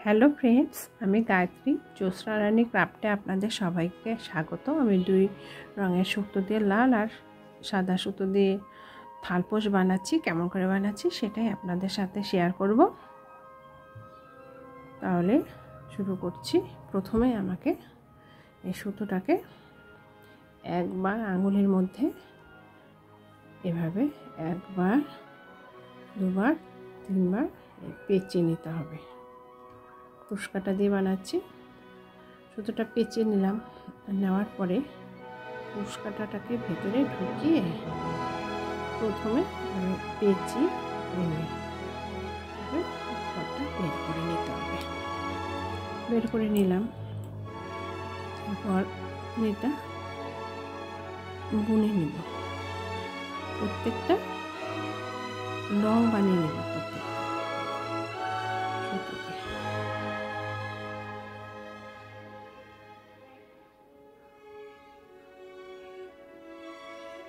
Hello friends, আমি গায়ত্রী। জ্যোৎস্না রানী ক্রাফটে আপনাদের সবাইকে স্বাগত। আমি 2 রঙের সুতো দিয়ে, লাল আর সাদা সুতো দিয়ে থালপোষ বানাচ্ছি। কেমন করে বানাচ্ছি সেটাই আপনাদের সাথে শেয়ার করব। তাহলে শুরু করছি। প্রথমে আমাকে এই সুতোটাকে একবার আঙুলের মধ্যে এভাবে একবার, দুবার, তিনবার পেঁচিয়ে নিতে হবে। কুশকাটা দিয়ে বানাচ্ছি। সুতোটা পেঁচিয়ে নিলাম। নেওয়ার পরে কুশকাটাটাকে ভেতরে ঢুকিয়ে প্রথমে পেঁচি ঘরটা বের করে নিতে হবে। বের করে নিলাম। তারপর এটা বুনে নেব। প্রত্যেকটা রং বানিয়ে নেব প্রত্যেকটা সুতোতে।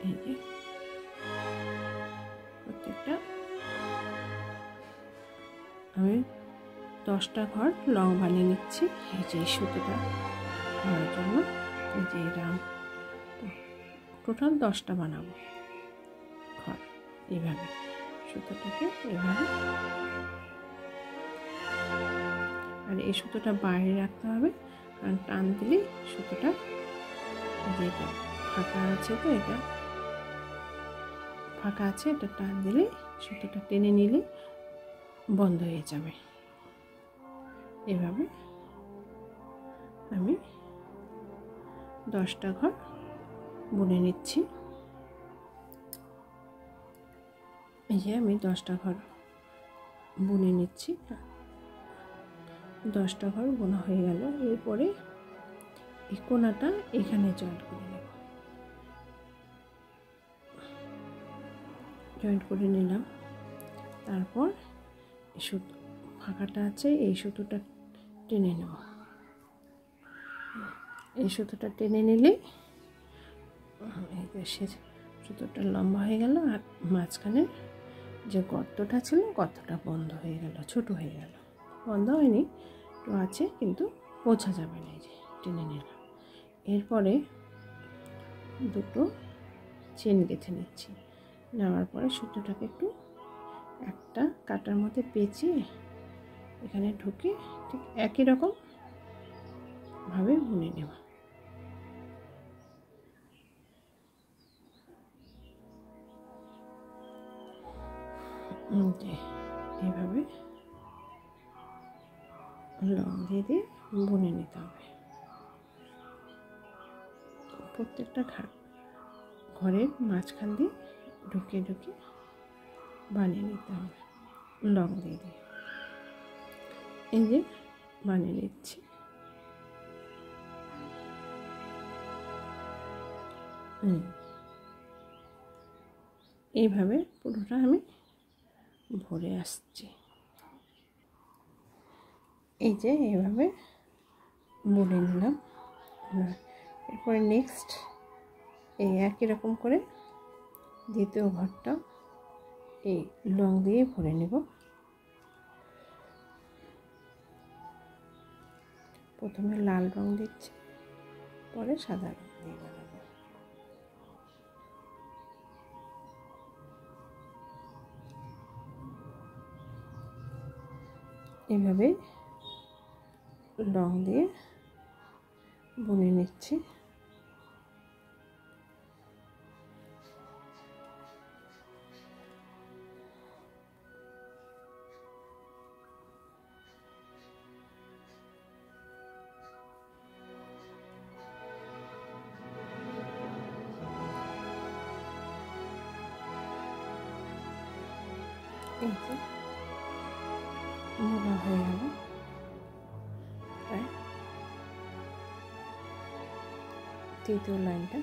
এই যে প্রত্যেকটা আমি 10টা ঘর রং বানিয়ে নিচ্ছি। এই যে সুতোটা হওয়ার জন্য এই যে রং টোটাল 10টা বানাবো ঘর। এইভাবে সুতোটাকে এভাবে, আর এই সুতোটা বাইরে রাখতে হবে, কারণ টান দিলে সুতোটা, যেটা ফাঁকা আছে, তো এটা ফাঁকা আছে, এটা টান দিলে সুতোটা টেনে নিলে বন্ধ হয়ে যাবে। এভাবে আমি 10টা ঘর বুনে নিচ্ছি। এই যে আমি 10টা ঘর বুনে নিচ্ছি। 10টা ঘর বোনা হয়ে গেল। এরপরে এই কোনাটা এখানে জয়েন্ট করে নেব। জয়েন্ট করে নিলাম। তারপর এই সুতো ফাঁকাটা আছে, এই সুতোটা টেনে নেব। এই সুতোটা টেনে নিলে সে সুতোটা লম্বা হয়ে গেল, আর মাঝখানে যে গর্তটা ছিল গর্তটা বন্ধ হয়ে গেল, ছোট হয়ে গেল। বন্ধ হয়নি, তো আছে, কিন্তু বোঝা যাবে না। এই যে টেনে নিলাম। এরপরে দুটো চেন গেঁথে নিচ্ছি। নেওয়ার পরে সুতোটাকে একটু একটা কাটার মধ্যে পেঁচিয়ে এখানে ঢুকে ঠিক একই রকম ভাবে বুনে নেওয়া। এইভাবে লং দিয়ে দিয়ে বুনে নিতে হবে। প্রত্যেকটা ঘরের মাঝখান দিয়ে ঢুকে ঢুকে বানিয়ে নিতে হবে লং দিয়ে দিয়ে। এই যে বানিয়ে নিচ্ছি। এইভাবে পুরোটা আমি ভরে আসছি। এই যে এইভাবে বুনে নিলাম। এরপরে নেক্সট এই একই রকম করে দ্বিতীয় ঘরটা এই লং দিয়ে ভরে নেব। প্রথমে লাল রং দিচ্ছি, পরে সাদা রং দিয়ে বানাবো। এভাবে রং দিয়ে বুনে নিচ্ছি। এই যে বোনা হয়ে গেল প্রায়। তৃতীয় লাইনটা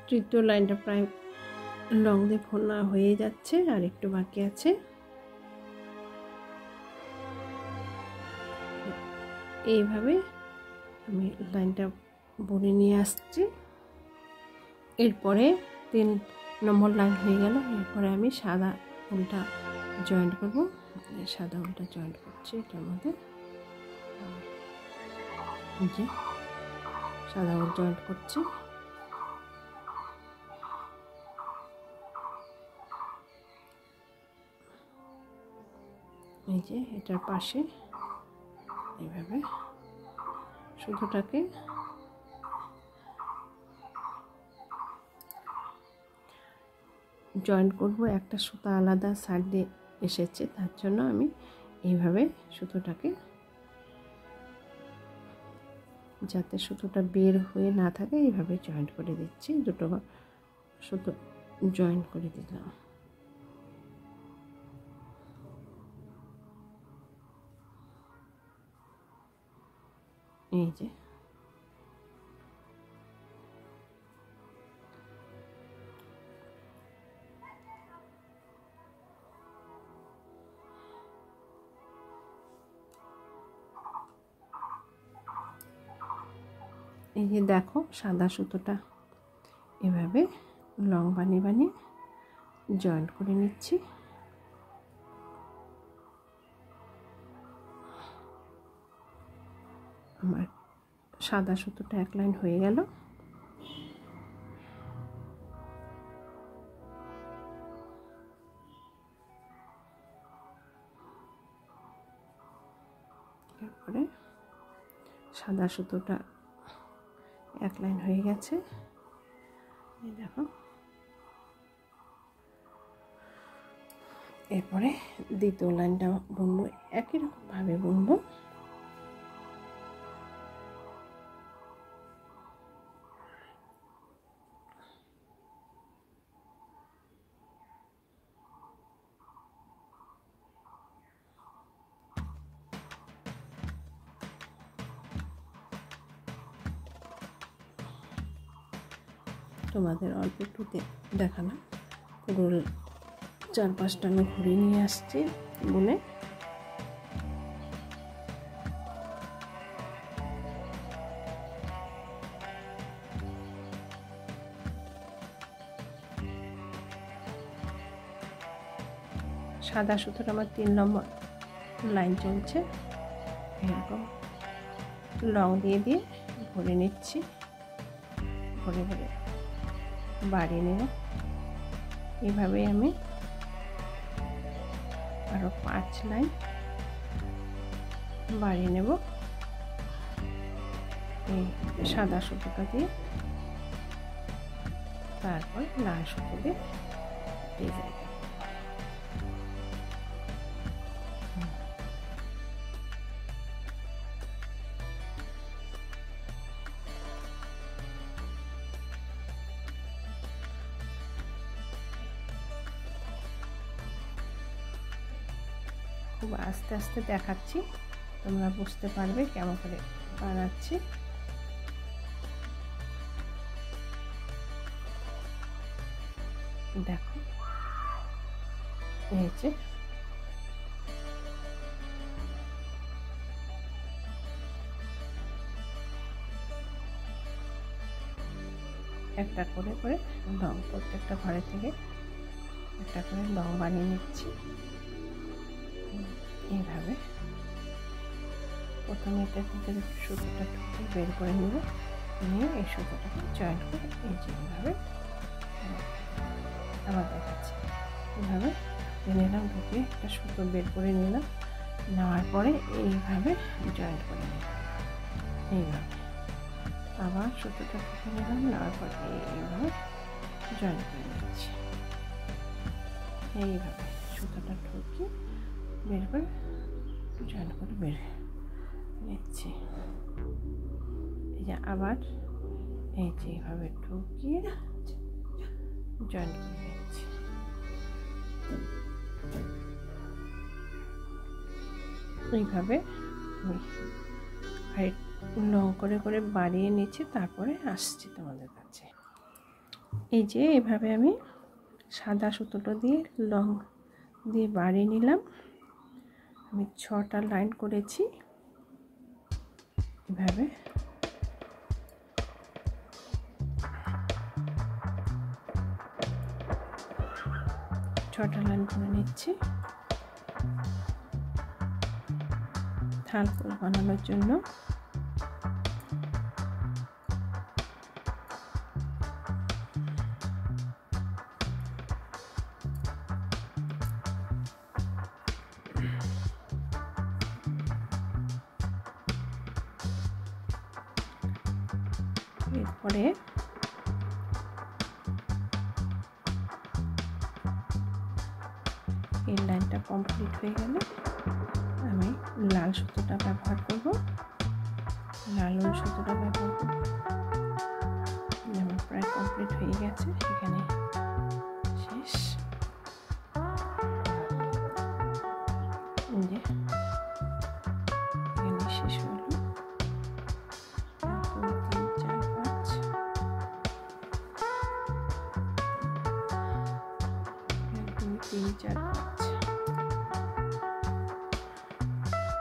তৃতীয় লাইনটা প্রায় লং দিয়ে ফোনা হয়ে যাচ্ছে, আর একটু বাকি আছে। এইভাবে আমি লাইনটা বুনে নিয়ে আসছি। এরপরে 3 নম্বর লাইন হয়ে গেল। এরপরে আমি সাদা উলটা জয়েন্ট করব। সাদা উলটা জয়েন্ট করছি এটার মধ্যে, যে সাদা উল জয়েন্ট করছি। এই যে এটার পাশে এইভাবে সুতোটাকে জয়েন্ট করব। একটা সুতা আলাদা সাইড দিয়ে এসেছে, তার জন্য আমি এইভাবে সুতোটাকে, যাতে সুতোটা বের হয়ে না থাকে, এইভাবে জয়েন্ট করে দিচ্ছি। দুটো সুতো জয়েন্ট করে দিলাম। এই যে দেখো সাদা সুতোটা এভাবে লং বানিয়ে বানিয়ে জয়েন্ট করে নিচ্ছি। আমার সাদা সুতোটা এক লাইন হয়ে গেল। এরপরে সাদা সুতোটা এক লাইন হয়ে গেছে। এই দেখো, এরপরে দ্বিতীয় লাইনটা বুনবো, একই রকম ভাবে বুনবো। তোমাদের অল্প একটু দেখালাম, পুরো 4-5টা আমি ঘুরিয়ে নিয়ে আসছি বুনে। সাদা সুতোটা আমার 3 নম্বর লাইন চলছে। এরকম লং দিয়ে দিয়ে ভরে নিচ্ছি, ভরে ভরে বাড়িয়ে নেব। এভাবেই আমি আরও 5 লাইন বাড়িয়ে নেব এই সাদা সুতোটা দিয়ে। তারপর লাল সুতো দিয়ে ডিজাইন। খুব আস্তে আস্তে দেখাচ্ছি, তোমরা বুঝতে পারবে কেমন করে বানাচ্ছি। দেখো এই যে একটা করে করে লং, প্রত্যেকটা ঘরে থেকে একটা করে লং বানিয়ে নিচ্ছি। এইভাবে প্রথমে এটা থেকে সুতোটা ঠুকে বের করে নেব, নিয়ে এই সুতোটাকে জয়েন্ট করে এই যেভাবে আবার দেখাচ্ছি। এইভাবে নিলাম, ঢুকে একটা সুতো বের করে নিলাম, নেওয়ার পরে এইভাবে জয়েন্ট করে নিলাম। এইভাবে আবার সুতোটা ঢুকে নিলাম, নেওয়ার পরে এইভাবে জয়েন্ট করে নিচ্ছি। এইভাবে সুতোটা ঢুকে বের করে জয়েন্ট করে বের নিচ্ছি। এই যে আবার এই যে এইভাবে ঢুকিয়ে জয়েন্ট করে নিচ্ছি। এইভাবে লং করে করে বাড়িয়ে নিচ্ছি, তারপরে আসছি তোমাদের কাছে। এই যে এভাবে আমি সাদা সুতোটা দিয়ে লং দিয়ে বাড়িয়ে নিলাম। আমি 6টা লাইন করেছি এভাবে। ছটা লাইন করে নিচ্ছি থাল ফুল বানানোর জন্য। এরপরে এই লাইনটা কমপ্লিট হয়ে গেলে আমি লাল সুতোটা ব্যবহার করব। লাল সুতোটা ব্যবহার করব। যেমন প্রায় কমপ্লিট হয়ে গেছে, এখানে শেষ। যে এখানে শেষ হলো। 1 2 3 4 5 1 2 3 4 5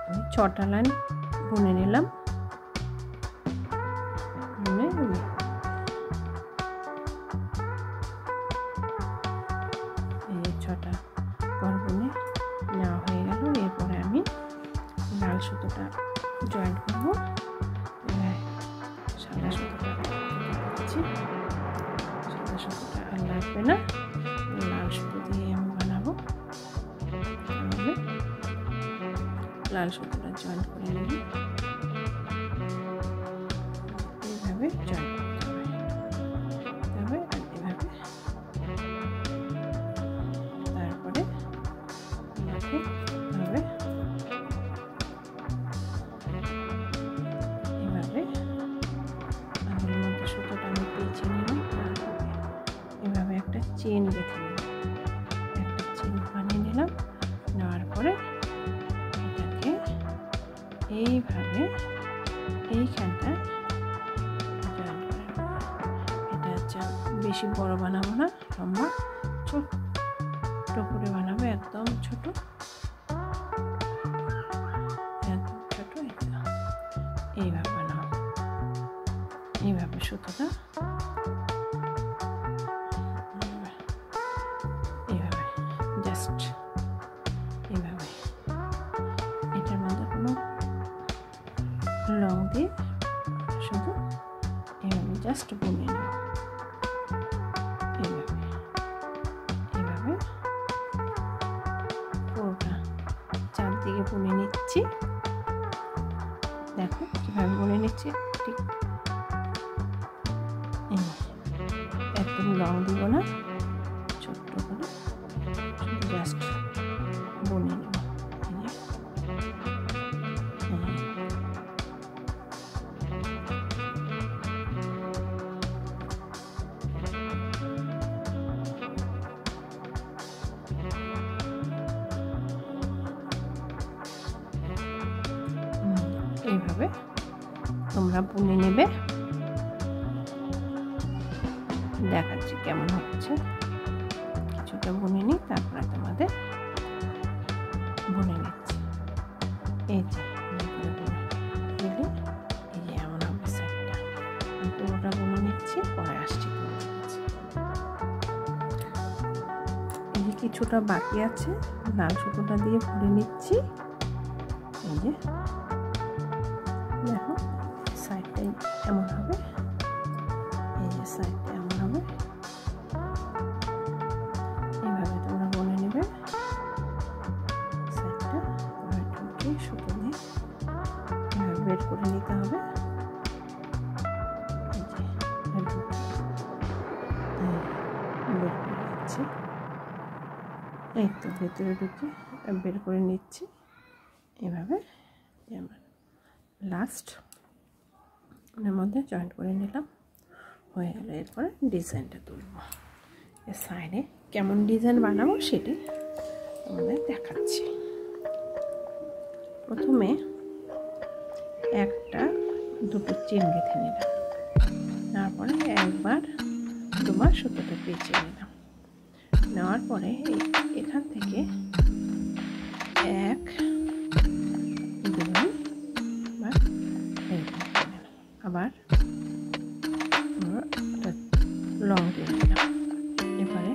আমি 6টা লাইন বুনে নিলাম। বুনে এই 6টা ঘর বুনে নেওয়া হয়ে গেল। এরপরে আমি লাল সুতোটা জয়েন্ট করব। সাদা সুতোটা দিচ্ছি। সাদা সুতোটা আর লাগবে না, লাল সুতো দিয়ে আমি বানাবো। তাহলে লাল সুতোটা জয়েন্ট করে নেব। এইভাবে জয়েন্ট করতে হবে। তবে আর এভাবে তারপরে আমাকে হবে এভাবে আগের মধ্যে সুতোটা আমি পেঁচে নিলাম। তারপরে এভাবে একটা চেন বেঁধে নিলাম। একটা চেন বানিয়ে নিলাম। নেওয়ার পরে এটাকে এইভাবে এইখানটা জয়েন করে নেব। এটা হচ্ছে বেশি বড় বানাবো না, লম্বা ছোট্ট করে বানাবো, একদম ছোট, একদম ছোট। এইভাবে বানাবো। এইভাবে সুতোটা এইভাবে জাস্ট এইভাবে, এটার মধ্যে কোনো লং দিয়ে শুধু এইভাবে জাস্ট বুনে নেব। এইভাবে এইভাবে পুরোটা চারদিকে বুনে নিচ্ছি। দেখো কীভাবে বুনে নিচ্ছি। ঠিক একদম লং দিব না, ছোট্ট করে জাস্ট বুনে নেব। এইভাবে তোমরা বুনে নেবে। দেখাচ্ছি কেমন হচ্ছে। কিছুটা বুনে নিই, তারপরে তোমাদের বুনে নিচ্ছি। এই যে দিলে এই যে এমন হবে সাইডটা। পুরোটা বুনে নিচ্ছি, পরে আসছি তোমাদের কাছে। এই যে কিছুটা বাকি আছে, লাল সুতোটা দিয়ে বুনে নিচ্ছি। এই যে দেখো সাইডটাই এমন হবে। এই যে সাইডটা এমন হবে। এইভাবে তোমরা বুনে নেবে সাইডটা। ঢুকে সুতো দিয়ে এভাবে বের করে নিতে হবে। এই যে বের করে নিচ্ছি। এই তো ভেতরে ঢুকে বের করে নিচ্ছি এভাবে। যেমন লাস্ট এর মধ্যে জয়েন্ট করে নিলাম, হয়ে গেল। এরপরে ডিজাইনটা তুলব। এর সাইডে কেমন ডিজাইন বানাবো সেটি তোমাদের দেখাচ্ছি। প্রথমে একটা দুটো চেন গেঁথে নিলাম। তারপরে একবার দুবার সুতোটা পেঁচে নিলাম। নেওয়ার পরে এখান থেকে 1 2 বা আবার লং দিয়ে নিলাম। এবারে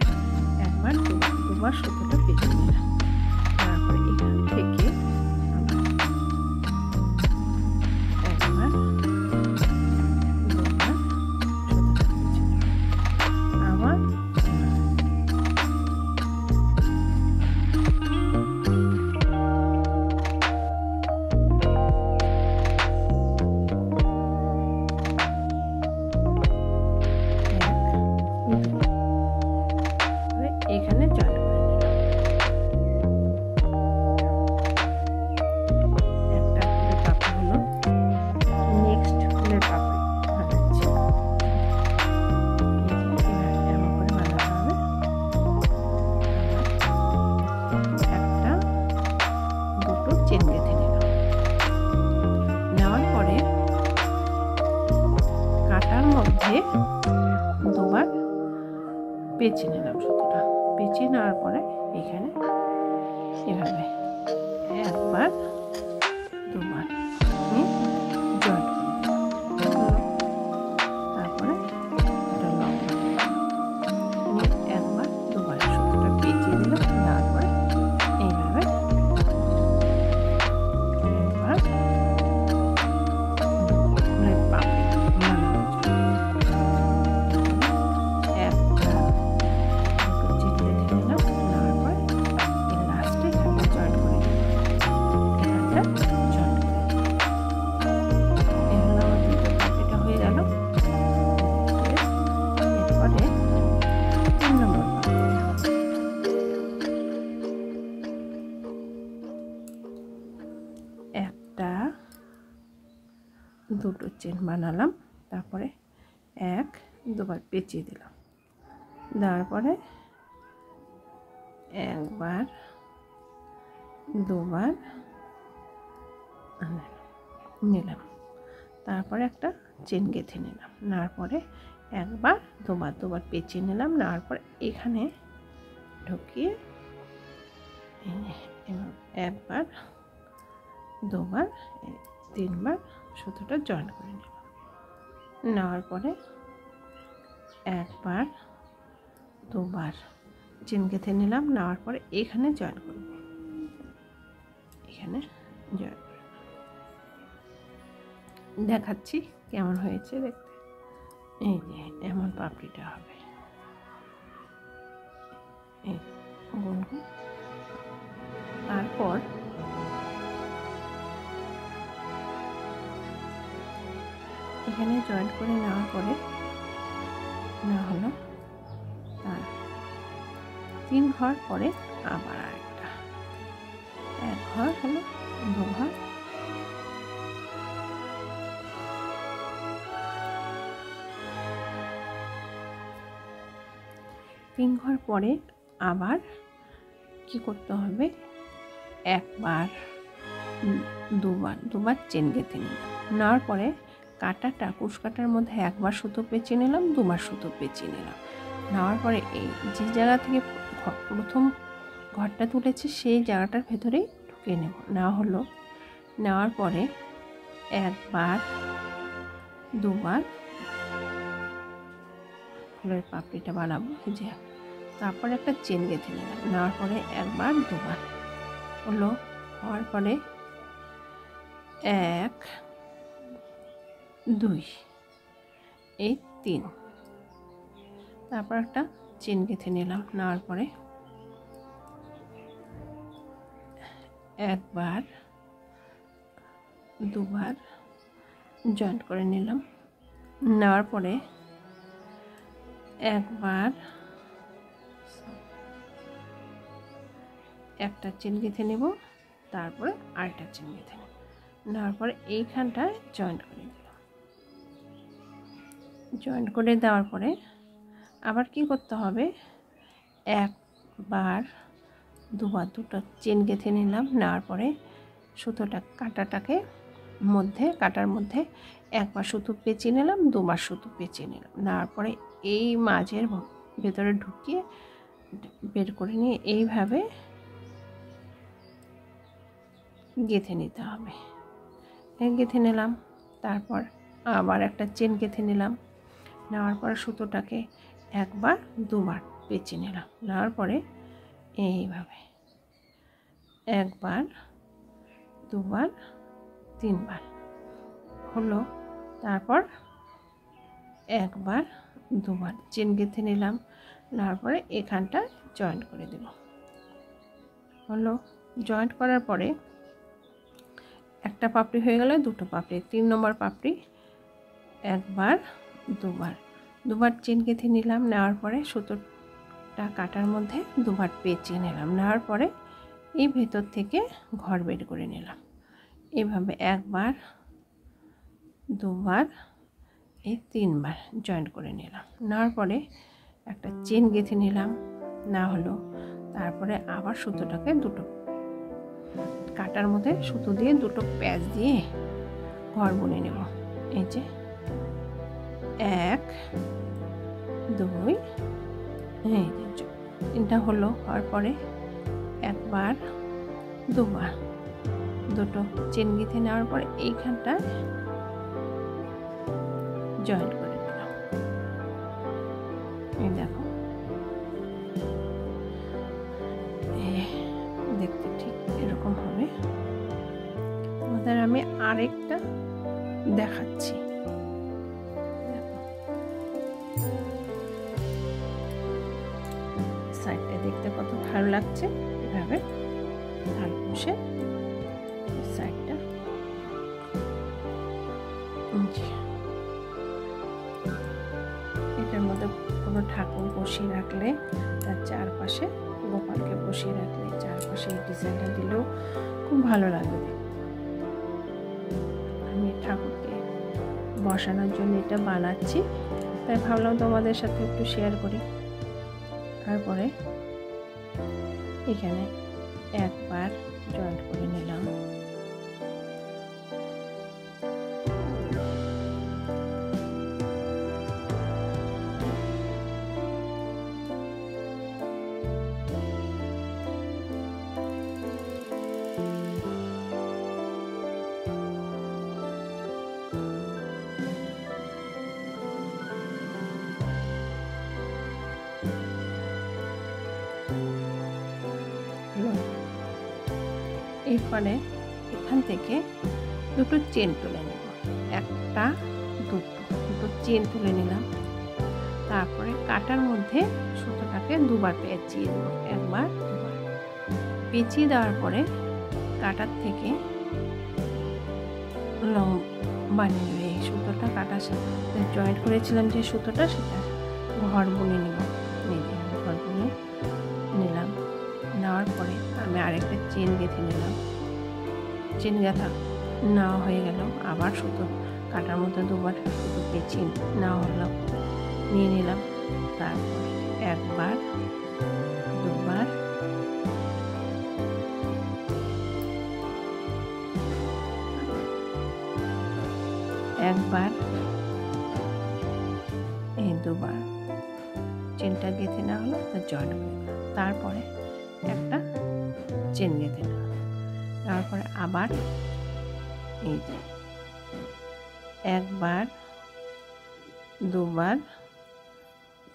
একবার দুবার সুতোটা পেঁচে নিলাম। তারপরে এখান থেকে একবার দুবার সুতোটা পেঁচে নিলাম। আবার এখানে জয়েন করে নিলাম। একটা ফুলের পাপড়ি হলো। নেক্সট ফুলের পাপড়ি বানাচ্ছি। এমন করে বানাতে হবে। একটা দুটো চেন গেঁথে নিলাম। নেওয়ার পরে কাটার মধ্যে দুবার পেঁচে নিলাম সুতোটা। পেঁচে নেওয়ার পরে এখানে এভাবে একবার দুবার জয়েন্ট করে দিলাম। তারপরে এটা লম্বা একবার দুবার সুতোটা পেঁচে দিলাম। তারপরে এইভাবে একবার ফুলের পাপড়ি বানানোর জন্য একটা দুটো চেন গেঁথে নিলাম। নেওয়ার পরে এই লাস্টে এখানটা জয়েন্ট করে দিলাম। এখানটা জয়েন্ট করে দিলাম। এই হলো আমার দুটো পাপড়িটা হয়ে গেল। এরপরে 3 নম্বর পাপড়িটা একটা দুটো চেন বানালাম। তারপরে 1 দুবার পেঁচিয়ে দিলাম। দেওয়ার পরে একবার দুবার নিলাম। তারপরে একটা চেন গেঁথে নিলাম। নেওয়ার পরে একবার দুবার পেঁচিয়ে নিলাম। নেওয়ার পরে এখানে ঢুকিয়ে একবার দুবার 3বার সুতোটা জয়েন করে নিলাম। নেওয়ার পরে একবার দুবার চেন গেঁথে নিলাম। নেওয়ার পরে এখানে জয়েন করব। এখানে জয়েন করে দেখাচ্ছি কেমন হয়েছে দেখতে। এই যে এমন পাপড়িটা হবে। এই গুন গুন। তারপর এখানে জয়েন করে নেওয়ার পরে না হলো তার 3 ঘর পরে আবার আরেকটা 1 ঘর হলো 2 ঘর 3 ঘর পরে আবার কি করতে হবে, একবার দুবার চেন গেঁথে নিলাম। নেওয়ার পরে কাটাটা কুশ কাটার মধ্যে একবার সুতো পেঁচিয়ে নিলাম, দুবার সুতো পেঁচিয়ে নিলাম। নেওয়ার পরে এই যে জায়গা থেকে প্রথম ঘরটা তুলেছি সেই জায়গাটার ভেতরেই ঢুকিয়ে নেব। নেওয়া হলো। নেওয়ার পরে একবার দুবার ফুলের পাপড়িটা বানাবো যে, তারপরে একটা চেন গেঁথে নিলাম। নেওয়ার পরে একবার দুবার হলো। হওয়ার পরে 1 2 এই 3, তারপর একটা চেন গেঁথে নিলাম। নেওয়ার পরে একবার দুবার জয়েন্ট করে নিলাম। নেওয়ার পরে একবার একটা চেন গেঁথে নেব, তারপরে আরেকটা চেন গেঁথে নেব। নেওয়ার পরে এইখানটায় জয়েন্ট করে দিলাম। জয়েন্ট করে দেওয়ার পরে আবার কি করতে হবে, একবার দুবার দুটো চেন গেঁথে নিলাম। নেওয়ার পরে সুতোটা কাটার মধ্যে একবার সুতো পেঁচিয়ে নিলাম, দুবার সুতো পেঁচিয়ে নিলাম, নেওয়ার পরে এই মাঝের ভেতরে ঢুকিয়ে বের করে নিয়ে এইভাবে গেঁথে নিতে হবে। গেঁথে নিলাম, তারপর আবার একটা চেন গেঁথে নিলাম, নেওয়ার পরে সুতোটাকে একবার দুবার পেঁচিয়ে নিলাম, নেওয়ার পরে এইভাবে একবার দুবার তিনবার হলো। তারপর একবার দুবার চেন গেঁথে নিলাম, নেওয়ার পরে এখানটা জয়েন্ট করে দেব। হলো জয়েন্ট করার পরে একটা পাপড়ি হয়ে গেল, দুটো পাপড়ি, 3 নম্বর পাপড়ি একবার দুবার চেন গেঁথে নিলাম, নেওয়ার পরে সুতোটা কাটার মধ্যে দুবার পেঁচিয়ে নিলাম, নেওয়ার পরে এই ভেতর থেকে ঘর বের করে নিলাম। এভাবে একবার দুবার এই 3বার জয়েন্ট করে নিলাম, নেওয়ার পরে একটা চেন গেঁথে নিলাম, না হলো তারপরে আবার সুতোটাকে দুটো কাটার মধ্যে সুতো দিয়ে দুটো প্যাচ দিয়ে ঘর বুনে নেব। এই যে 1 2 এই যে 3টা হলো। হওয়ার পরে একবার দুবার দুটো চেন গেঁথে নেওয়ার পরে এইখানটা জয়েন্ট করে দিলাম। এই দেখো দেখতে ঠিক এরকম হবে। তোমাদের আমি আরেকটা দেখাচ্ছি। সাইডটা দেখতে কত ভালো লাগছে। এভাবে ঢাল বসে সাইডটা এটার মধ্যে কোনো ঠাকুর বসিয়ে রাখলে তার চারপাশে গোপালকে বসিয়ে রাখলে চারপাশে এই ডিজাইনটা দিলেও খুব ভালো লাগবে। আমি ঠাকুরকে বসানোর জন্য এটা বানাচ্ছি, তাই ভাবলাম তোমাদের সাথে একটু শেয়ার করি। তারপরে এখানে একবার জয়েন্ট করে নিলাম, এরপরে এখান থেকে দুটো চেন তুলে নেব, একটা দুটো চেন তুলে নিলাম। তারপরে কাটার মধ্যে সুতোটাকে দুবার পেঁচিয়ে দেবো, একবার দুবার পেঁচিয়ে দেওয়ার পরে কাটার থেকে লং বানিয়ে নেবে। এই সুতোটা কাটার সাথে জয়েন্ট করেছিলাম যে সুতোটা, সেটা ঘর বুনে নেব। ঘর বুনে নিলাম, নেওয়ার পরে আমি আরেকটা চেন গেঁথে নিলাম। চেন গাঁথা নেওয়া হয়ে গেল, আবার সুতো কাটার মধ্যে দুবার সুতো পেঁচিয়ে নেওয়া হলো, নিয়ে নিলাম। তারপর একবার দুবার একবার এই দুবার চেনটা গেঁথে নেওয়া হলো, জয়েন্ট করে দিলাম। তারপরে একটা চেন গেঁথে নিলাম, তারপরে আবার এই যে একবার দুবার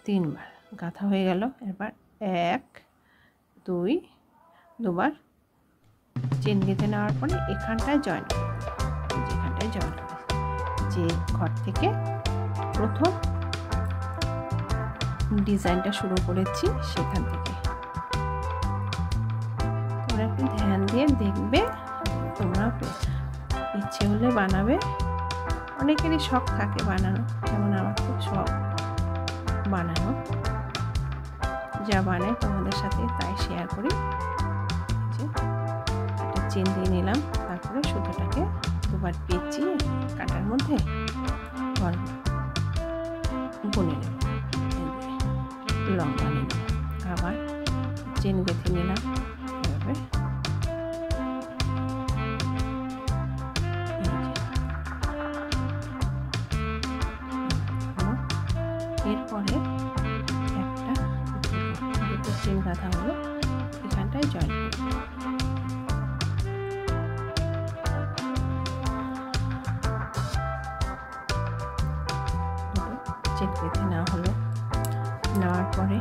তিনবার গাঁথা হয়ে গেল। এবার 1 2 দুবার চেন গেঁথে নেওয়ার পরে এখানটায় জয়েন্ট করে, যেখানটায় জয়েন্ট করে যে ঘর থেকে প্রথম ডিজাইনটা শুরু করেছি সেখান থেকে তোমরা একটু ধ্যান দিয়ে দেখবে। তোমরা ইচ্ছে হলে বানাবে, অনেকেরই শখ থাকে বানানো, যেমন আমার খুব শখ বানানো, যা বানাই তোমাদের সাথে তাই শেয়ার করি। একটা চেন দিয়ে নিলাম, তারপরে সুতোটাকে দুবার পেঁচিয়ে কাটার মধ্যে বুনে নেব, লং বানিয়ে নেব। আবার চেন গেঁথে নিলাম, এভাবে এরপরে একটা দুটো চেন গাঁথা হলো, এখানটায় জয়েন করব। চেন বেঁধে নেওয়া হলো। নেওয়ার পরে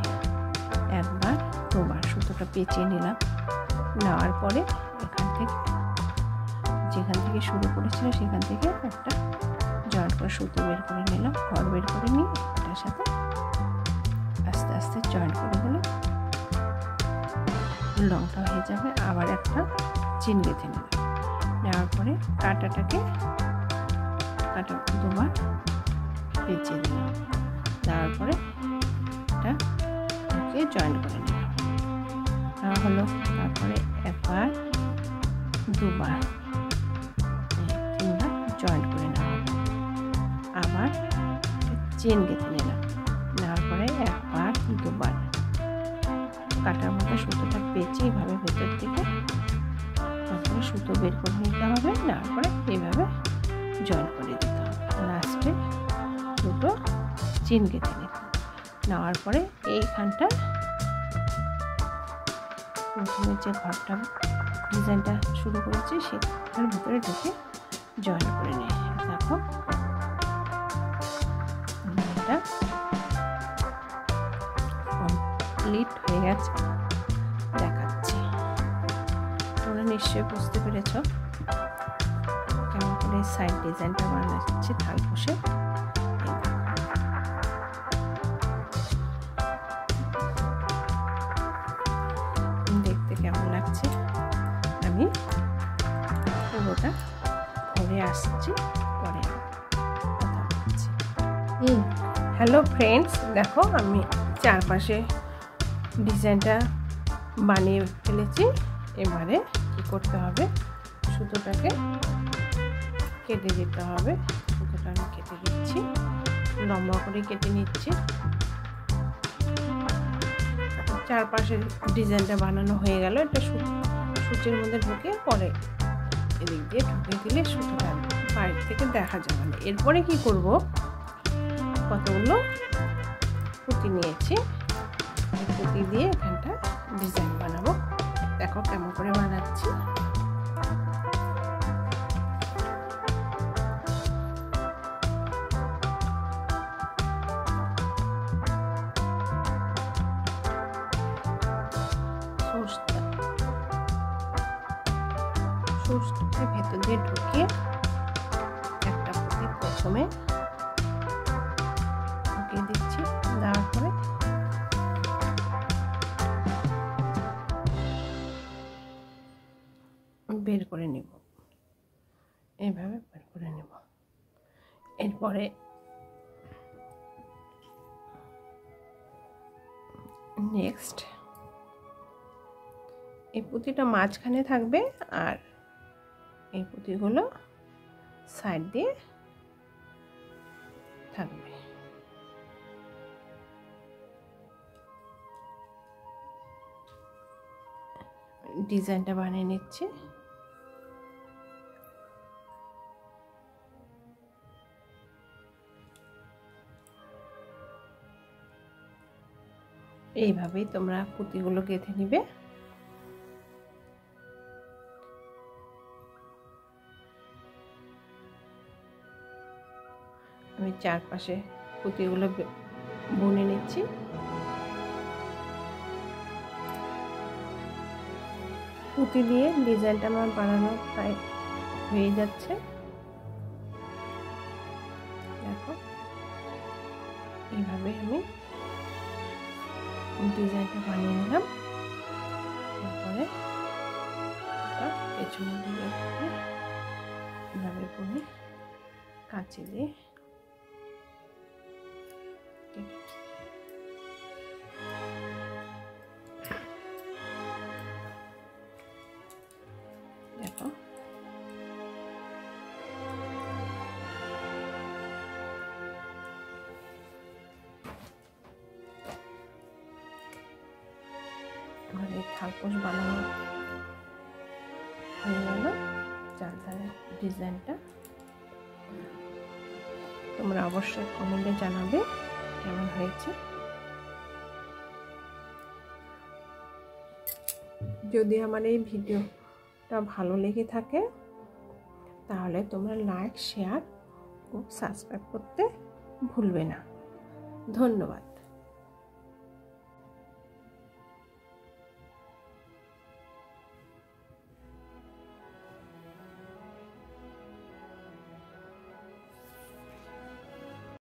একবার দুবার সুতোটা পেঁচিয়ে নিলাম। নেওয়ার পরে এখান থেকে যেখান থেকে শুরু করেছিল সেখান থেকে একটা জয়েন্ট করে সুতো বের করে নিলাম। ঘর বের করে নিয়ে এটার সাথে আস্তে আস্তে জয়েন্ট করে দিলাম। লংটা হয়ে যাবে। আবার একটা চেন বেঁধে নিলাম। নেওয়ার পরে কাটা দুবার পেঁচিয়ে দিলাম। দেওয়ার পরে এটা ঢুকিয়ে জয়েন্ট করে নিলাম। নেওয়া হলো। তারপরে একবার দুবার তিনবার জয়েন্ট করে নেওয়া হলো। আবার চেন গেঁথে নিলাম। নেওয়ার পরে একবার দুবার কাটার মধ্যে সুতোটা পেঁচে এইভাবে ভেতর থেকে তারপরে সুতো বের করে নিতে হবে। নেওয়ার পরে এইভাবে জয়েন্ট করে দিতে হবে। লাস্টে দুটো চেন গেঁথে নিতে। নেওয়ার পরে এইখানটা প্রথমে যে ঘরটা ডিজাইনটা শুরু করেছি সেটার ভিতরে ঢুকে জয়েন করে নিই। দেখো এটা কমপ্লিট হয়ে গেছে, দেখাচ্ছি। তোমরা নিশ্চয়ই বুঝতে পেরেছ কেমন করে সাইড ডিজাইনটা বানাচ্ছি থাল বসে। দেখতে কেমন লাগছে আমি পুরোটা ঘুরে আসছি, পরে কথা বলছি। হ্যালো ফ্রেন্ডস, দেখো আমি চারপাশে ডিজাইনটা বানিয়ে ফেলেছি। এবারে কি করতে হবে, সুতোটাকে কেটে দিতে হবে। সুতোটা আমি কেটে দিচ্ছি, লম্বা করে কেটে নিচ্ছি। চারপাশে ডিজাইনটা বানানো হয়ে গেল। এটা সূচের মধ্যে ঢুকে পরে এদিক দিয়ে ঢুকিয়ে দিলে সুতোটা বাইরে থেকে দেখা যাবে না। এরপরে কি করব, কতগুলো পুঁতি নিয়েছি, পুঁতি দিয়ে এখানটা ডিজাইন বানাবো। দেখো কেমন করে বানাচ্ছি। সুচটাকে ভেতর দিয়ে ঢুকিয়ে একটা পুঁতি প্রথমে ঢুকিয়ে দিচ্ছি। দেওয়ার পরে বের করে নিব, এইভাবে বের করে নেব। এরপরে নেক্সট এই পুঁতিটা মাঝখানে থাকবে আর এই পুঁতিগুলো সাইড দিয়ে থাকবে। ডিজাইনটা বানিয়ে নিচ্ছি। এইভাবেই তোমরা পুঁতিগুলো গেঁথে নিবে। আমি চারপাশে পুঁতিগুলো বুনে নিচ্ছি। পুঁতি দিয়ে ডিজাইনটা আমার বানানো প্রায় হয়ে যাচ্ছে। দেখো এইভাবে আমি ডিজাইনটা বানিয়ে নিলাম। এরপরে পেছনে দিকে এভাবে করে কাঁচি দিয়ে দেখো আমার এই থালপোষ বানানো হয়ে গেল। চারধারে ডিজাইনটা তোমরা অবশ্যই কমেন্টে জানাবে কেমন হয়েছে। যদি আমার এই ভিডিওটা ভালো লেগে থাকে তাহলে তোমরা লাইক, শেয়ার ও সাবস্ক্রাইব করতে ভুলবে না। ধন্যবাদ।